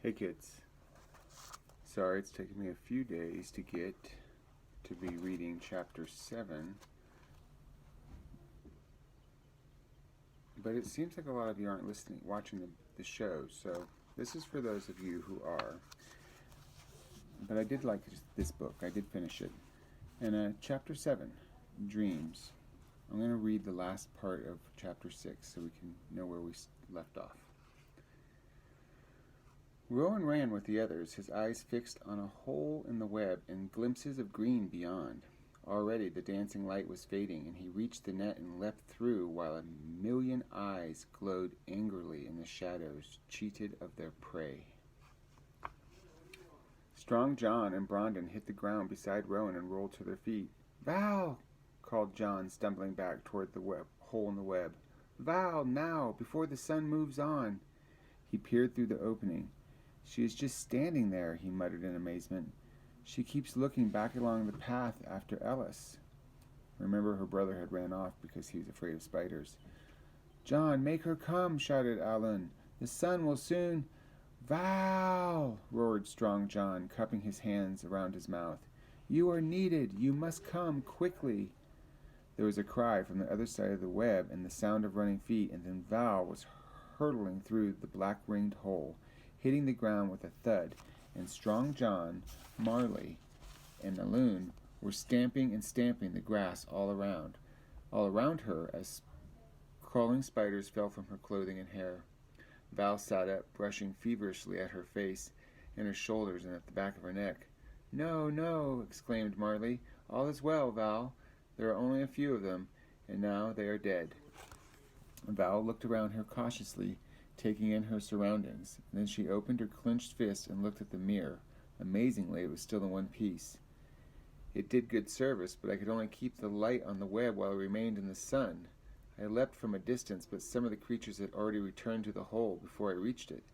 Hey kids, sorry it's taken me a few days to get to be reading chapter 7, but it seems like a lot of you aren't watching the show, so this is for those of you who are. But I did like this book, I did finish it. And chapter 7, Dreams. I'm going to read the last part of chapter 6 so we can know where we left off. Rowan ran with the others, his eyes fixed on a hole in the web and glimpses of green beyond. Already the dancing light was fading, and he reached the net and leapt through while a million eyes glowed angrily in the shadows, cheated of their prey. Strong John and Brandon hit the ground beside Rowan and rolled to their feet. "Val!" called John, stumbling back toward the hole in the web. "Val, now, before the sun moves on." He peered through the opening. "She is just standing there," he muttered in amazement. "She keeps looking back along the path after Ellis." Remember, her brother had ran off because he was afraid of spiders. "John, make her come," shouted Alan. "The sun will soon—" "Val!" roared Strong John, cupping his hands around his mouth. "You are needed. You must come quickly." There was a cry from the other side of the web and the sound of running feet, and then Val was hurtling through the black-ringed hole, hitting the ground with a thud, and Strong John, Marley, and the loon were stamping and stamping the grass all around her as crawling spiders fell from her clothing and hair. Val sat up, brushing feverishly at her face and her shoulders and at the back of her neck. "No, no," exclaimed Marley. "All is well, Val. There are only a few of them, and now they are dead." Val looked around her cautiously, taking in her surroundings. Then she opened her clenched fist and looked at the mirror. Amazingly, it was still in one piece. "It did good service, but I could only keep the light on the web while it remained in the sun. I leapt from a distance, but some of the creatures had already returned to the hole before I reached it."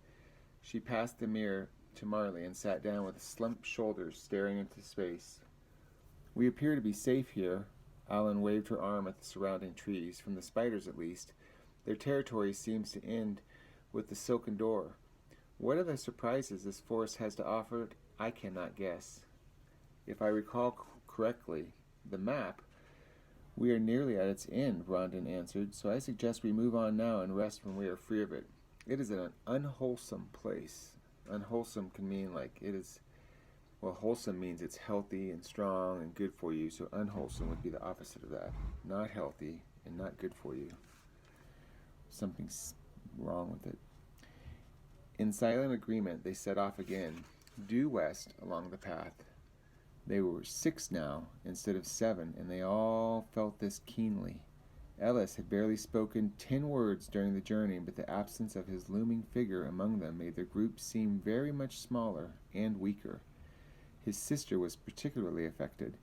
She passed the mirror to Marley and sat down with slumped shoulders, staring into space. "We appear to be safe here." Alan waved her arm at the surrounding trees. "From the spiders, at least. Their territory seems to end with the silken door. What other surprises this forest has to offer, I cannot guess. If I recall correctly, the map, we are nearly at its end," Rondon answered, "so I suggest we move on now and rest when we are free of it. It is an unwholesome place." Unwholesome can mean wholesome means it's healthy and strong and good for you, so unwholesome would be the opposite of that. Not healthy and not good for you. Something's wrong with it. In silent agreement, they set off again, due west along the path. They were 6 now, instead of 7, and they all felt this keenly. Ellis had barely spoken 10 words during the journey, but the absence of his looming figure among them made their group seem very much smaller and weaker. His sister was particularly affected.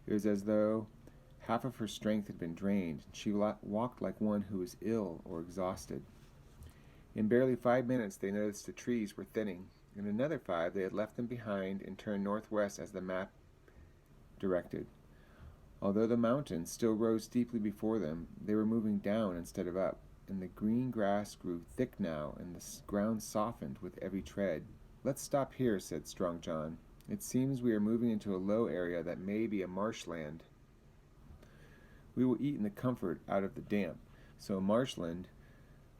It was as though half of her strength had been drained, and she walked like one who was ill or exhausted. In barely 5 minutes they noticed the trees were thinning. In another 5 they had left them behind and turned northwest as the map directed. Although the mountains still rose steeply before them, they were moving down instead of up, and the green grass grew thick now, and the ground softened with every tread. "Let's stop here," said Strong John. "It seems we are moving into a low area that may be a marshland. We will eat in the comfort out of the damp." So a marshland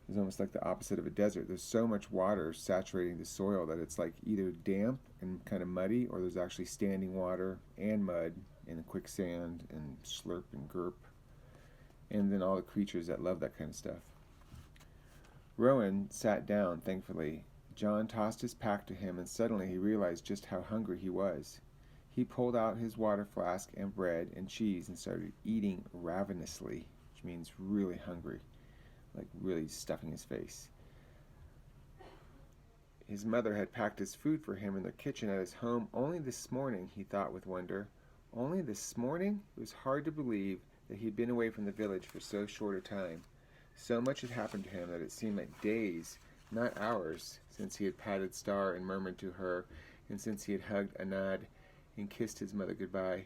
is almost like the opposite of a desert. There's so much water saturating the soil that it's like either damp and kind of muddy, or there's actually standing water and mud and quicksand and slurp and gurp, and then all the creatures that love that kind of stuff. Rowan sat down, thankfully. John tossed his pack to him, and suddenly he realized just how hungry he was. He pulled out his water flask and bread and cheese and started eating ravenously, which means really hungry, like really stuffing his face. His mother had packed his food for him in the kitchen at his home only this morning, he thought with wonder. Only this morning? It was hard to believe that he had been away from the village for so short a time. So much had happened to him that it seemed like days, not hours, since he had patted Star and murmured to her, and since he had hugged Anad and kissed his mother goodbye.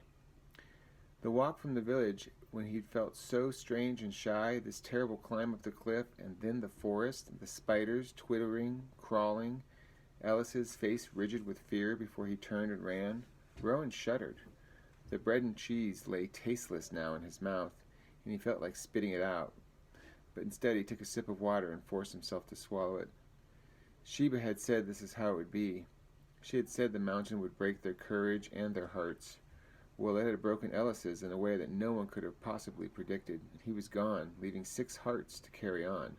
The walk from the village, when he'd felt so strange and shy, this terrible climb up the cliff, and then the forest, the spiders twittering, crawling, Ellis's face rigid with fear before he turned and ran. Rowan shuddered. The bread and cheese lay tasteless now in his mouth, and he felt like spitting it out. But instead he took a sip of water and forced himself to swallow it. Sheba had said this is how it would be. She had said the mountain would break their courage and their hearts. Well, it had broken Ellis's in a way that no one could have possibly predicted, and he was gone, leaving 6 hearts to carry on.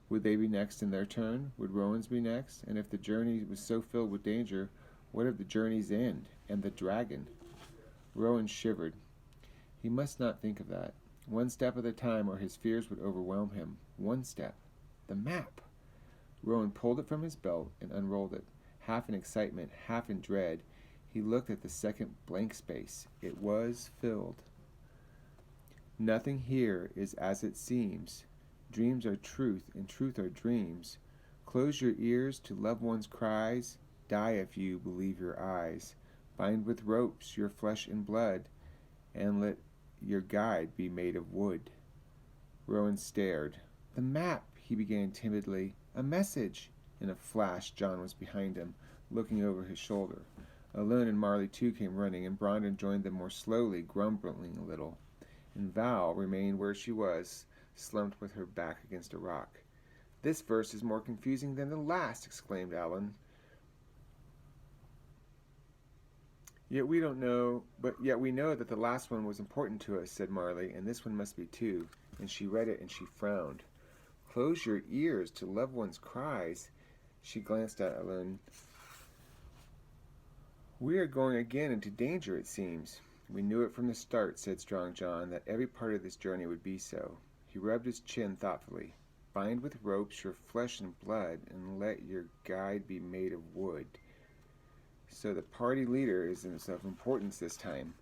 Would they be next in their turn? Would Rowan's be next? And if the journey was so filled with danger, what of the journey's end and the dragon? Rowan shivered. He must not think of that. One step at a time or his fears would overwhelm him. One step. The map! Rowan pulled it from his belt and unrolled it. Half in excitement, half in dread, he looked at the second blank space. It was filled. Nothing here is as it seems. Dreams are truth, and truth are dreams. Close your ears to loved ones' cries. Die if you believe your eyes. Bind with ropes your flesh and blood, and let your guide be made of wood. Rowan stared. The map, he began timidly. A message. In a flash, John was behind him, looking over his shoulder. Alun and Marley too came running, and Brandon joined them more slowly, grumbling a little. And Val remained where she was, slumped with her back against a rock. This verse is more confusing than the last, exclaimed Alun. Yet we know that the last one was important to us, said Marley, and this one must be too. And she read it and she frowned. Close your ears to loved ones' cries. She glanced at Alun. We are going again into danger, it seems. We knew it from the start, said Strong John, that every part of this journey would be so. He rubbed his chin thoughtfully. Bind with ropes your flesh and blood, and let your guide be made of wood. So the party leader is of importance this time.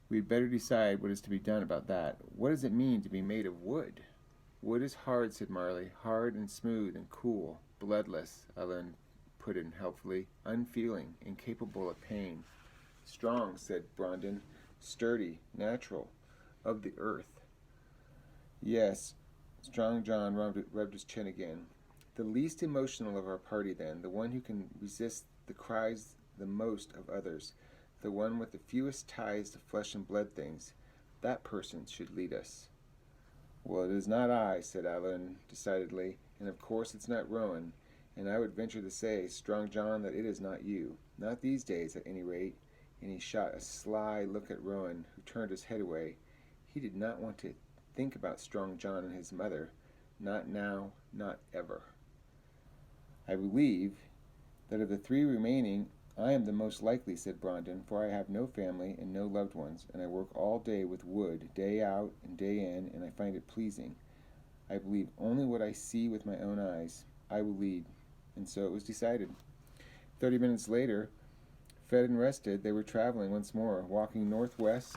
We'd better decide what is to be done about that. What does it mean to be made of wood? Wood is hard, said Marley, hard and smooth and cool, bloodless, Alun put in helpfully, unfeeling, incapable of pain. Strong, said Brandon, sturdy, natural, of the earth. Yes, Strong John rubbed his chin again. The least emotional of our party, then, the one who can resist the cries the most of others, the one with the fewest ties to flesh and blood things, that person should lead us. Well, it is not I, said Alun decidedly, and of course it's not Rowan, and I would venture to say, Strong John, that it is not you. Not these days, at any rate. And he shot a sly look at Rowan, who turned his head away. He did not want to think about Strong John and his mother. Not now, not ever. I believe that of the 3 remaining, I am the most likely, said Brandon, for I have no family and no loved ones, and I work all day with wood, day out and day in, and I find it pleasing. I believe only what I see with my own eyes. I will lead. And so it was decided. 30 minutes later, fed and rested, they were traveling once more, walking northwest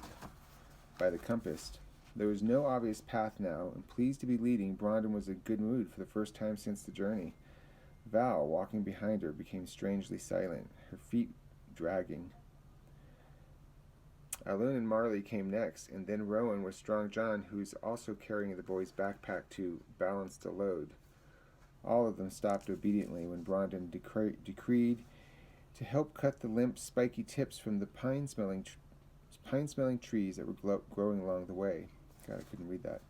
by the compass. There was no obvious path now, and pleased to be leading, Brandon was in good mood for the first time since the journey. Val, walking behind her, became strangely silent, her feet dragging. Alun and Marley came next, and then Rowan with Strong John, who was also carrying the boy's backpack to balance the load. All of them stopped obediently when Brandon decreed to help cut the limp, spiky tips from the pine-smelling trees that were growing along the way. God, I couldn't read that.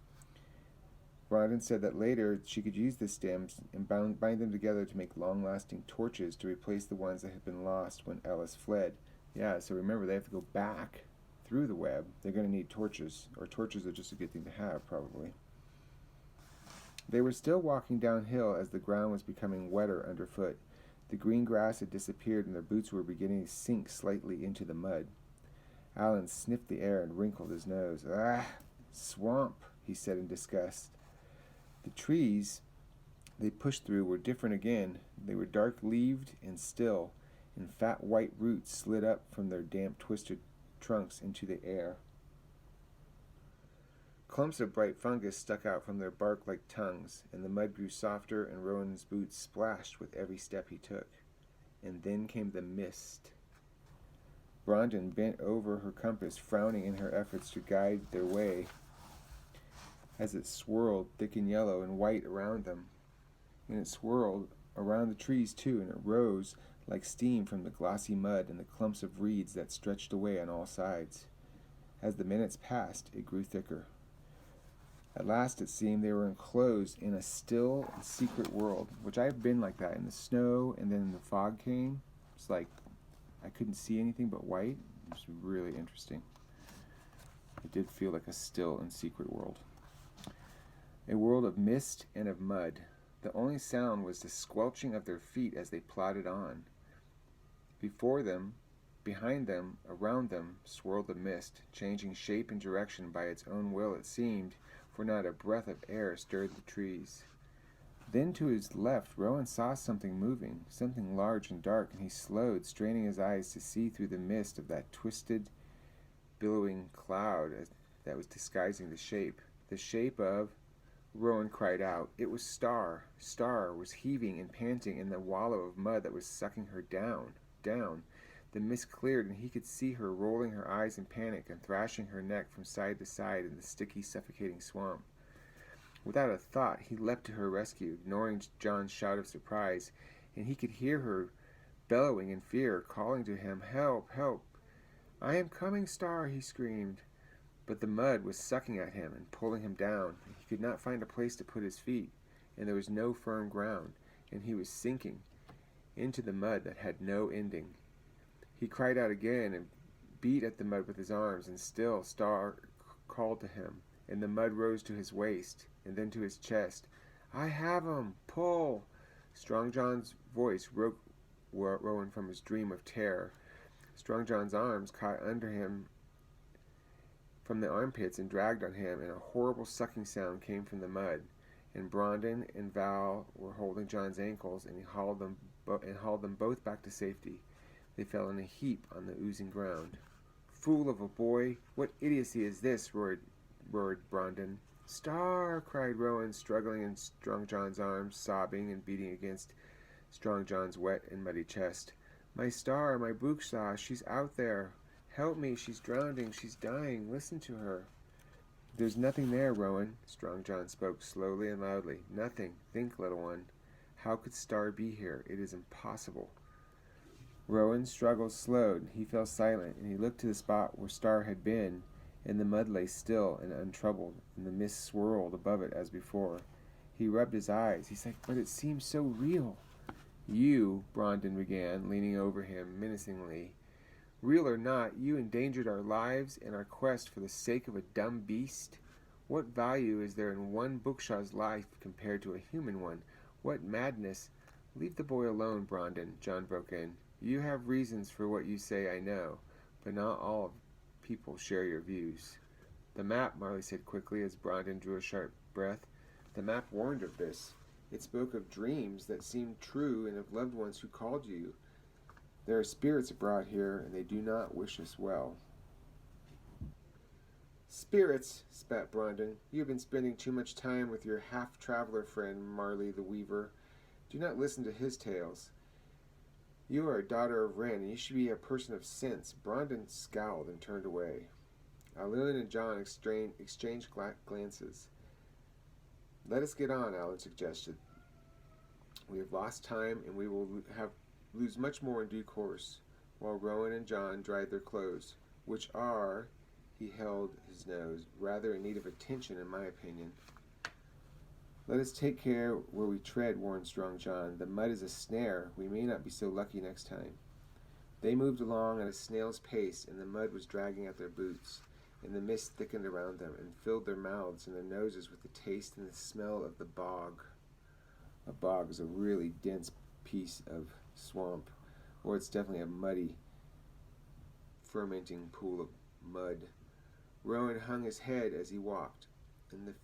Brandon said that later she could use the stems and bind them together to make long-lasting torches to replace the ones that had been lost when Ellis fled. Yeah, so remember, they have to go back through the web. They're going to need torches, or torches are just a good thing to have, probably. They were still walking downhill as the ground was becoming wetter underfoot. The green grass had disappeared and their boots were beginning to sink slightly into the mud. Alun sniffed the air and wrinkled his nose. Ah, swamp, he said in disgust. The trees they pushed through were different again. They were dark-leaved and still, and fat white roots slid up from their damp, twisted trunks into the air. Clumps of bright fungus stuck out from their bark like tongues, and the mud grew softer, and Rowan's boots splashed with every step he took. And then came the mist. Brandon bent over her compass, frowning in her efforts to guide their way, as it swirled thick and yellow and white around them. When it swirled, around the trees too, and it rose like steam from the glossy mud and the clumps of reeds that stretched away on all sides. As the minutes passed, it grew thicker. At last it seemed they were enclosed in a still and secret world, which I've been like that in the snow, and then the fog came. It's like I couldn't see anything but white. It was really interesting. It did feel like a still and secret world. A world of mist and of mud. The only sound was the squelching of their feet as they plodded on. Before them, behind them, around them, swirled the mist, changing shape and direction by its own will, it seemed, for not a breath of air stirred the trees. Then to his left, Rowan saw something moving, something large and dark, and he slowed, straining his eyes to see through the mist of that twisted, billowing cloud that was disguising the shape of... Rowan cried out. It was Star. Star was heaving and panting in the wallow of mud that was sucking her down, down. The mist cleared, and he could see her rolling her eyes in panic and thrashing her neck from side to side in the sticky, suffocating swamp. Without a thought, he leapt to her rescue, ignoring John's shout of surprise, and he could hear her bellowing in fear, calling to him, "Help! Help! I am coming, Star!" he screamed. But the mud was sucking at him and pulling him down. He could not find a place to put his feet, and there was no firm ground, and he was sinking into the mud that had no ending. He cried out again and beat at the mud with his arms, and still Star called to him, and the mud rose to his waist and then to his chest. "I have him! Pull!" Strong John's voice woke Rowan from his dream of terror. Strong John's arms caught under him from the armpits and dragged on him, and a horrible sucking sound came from the mud. And Brandon and Val were holding John's ankles, and he hauled them both back to safety. They fell in a heap on the oozing ground. "Fool of a boy! What idiocy is this?" roared Brandon. "Star!" cried Rowan, struggling in Strong John's arms, sobbing and beating against Strong John's wet and muddy chest. "My Star, my Booksaw, she's out there. Help me, she's drowning, she's dying. Listen to her." "There's nothing there, Rowan." Strong John spoke slowly and loudly. "Nothing. Think, little one. How could Star be here? It is impossible." Rowan's struggles slowed. He fell silent, and he looked to the spot where Star had been, and the mud lay still and untroubled, and the mist swirled above it as before. He rubbed his eyes. He said, "But it seems so real." "You," Brandon began, leaning over him menacingly, "real or not, you endangered our lives and our quest for the sake of a dumb beast? What value is there in one Bookshaw's life compared to a human one? What madness—" "Leave the boy alone, Brandon," John broke in. "You have reasons for what you say, I know, but not all people share your views." "The map," Marley said quickly as Brandon drew a sharp breath. "The map warned of this. It spoke of dreams that seemed true and of loved ones who called you. There are spirits abroad here, and they do not wish us well." "Spirits," spat Brandon. "You have been spending too much time with your half-traveler friend, Marley the Weaver. Do not listen to his tales. You are a daughter of Rin, and you should be a person of sense." Brandon scowled and turned away. Alun and John exchanged glances. "Let us get on," Alun suggested. "We have lost time, and we will lose much more in due course," while Rowan and John dried their clothes, which are, he held his nose, rather in need of attention in my opinion. "Let us take care where we tread," warned Strong John. "The mud is a snare. We may not be so lucky next time." They moved along at a snail's pace, and the mud was dragging at their boots, and the mist thickened around them and filled their mouths and their noses with the taste and the smell of the bog. A bog is a really dense piece of swamp, or it's definitely a muddy, fermenting pool of mud. Rowan hung his head as he walked, and the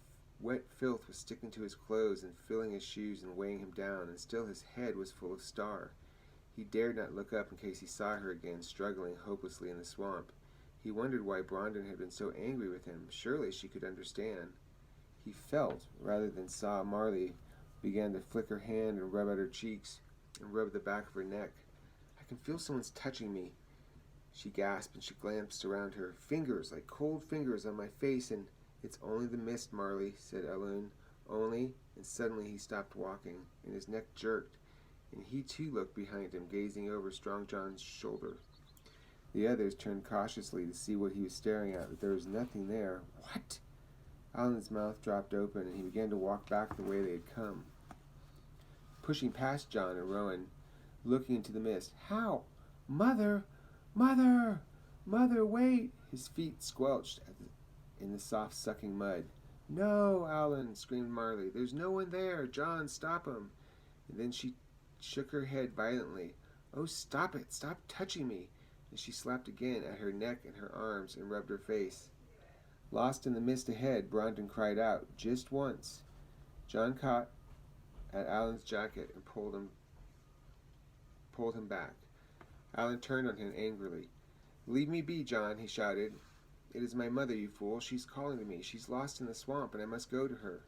wet filth was sticking to his clothes and filling his shoes and weighing him down, and still his head was full of Star. He dared not look up in case he saw her again, struggling hopelessly in the swamp. He wondered why Brandon had been so angry with him. Surely she could understand. He felt, rather than saw, Marley began to flick her hand and rub at her cheeks and rub the back of her neck. "I can feel someone's touching me," she gasped, and she glanced around her. "Fingers, like cold fingers on my face, and—" "It's only the mist, Marley," said Alun. "Only—" And suddenly he stopped walking, and his neck jerked, and he too looked behind him, gazing over Strong John's shoulder. The others turned cautiously to see what he was staring at, but there was nothing there. What? Alan's mouth dropped open, and he began to walk back the way they had come, pushing past John and Rowan, looking into the mist. How? Mother! Mother! Mother, wait! His feet squelched in the soft, sucking mud. No, Alan, screamed Marley. There's no one there. John, stop him. And then she shook her head violently. Oh, stop it. Stop touching me. And she slapped again at her neck and her arms and rubbed her face. Lost in the mist ahead, Brondon cried out, just once. John caught at Alan's jacket and pulled him back. Alan turned on him angrily. Leave me be, John, he shouted. It is my mother, you fool. She's calling to me. She's lost in the swamp, and I must go to her.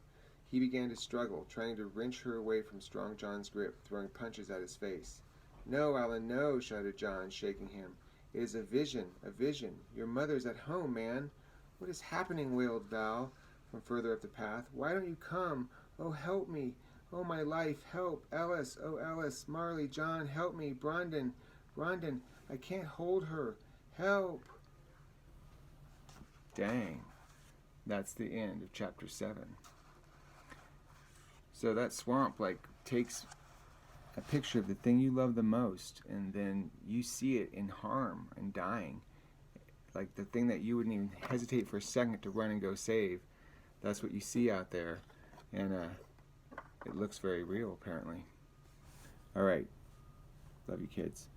He began to struggle, trying to wrench her away from Strong John's grip, throwing punches at his face. No, Alan, no, shouted John, shaking him. It is a vision, a vision. Your mother's at home, man. What is happening? Wailed Val from further up the path. Why don't you come? Oh, help me. Oh, my life, help. Ellis, oh, Ellis. Marley, John, help me. Brondon, I can't hold her. Help. Dang. That's the end of chapter 7. So that swamp, takes a picture of the thing you love the most, and then you see it in harm and dying. Like the thing that you wouldn't even hesitate for a second to run and go save. That's what you see out there. And it looks very real, apparently. All right. Love you, kids.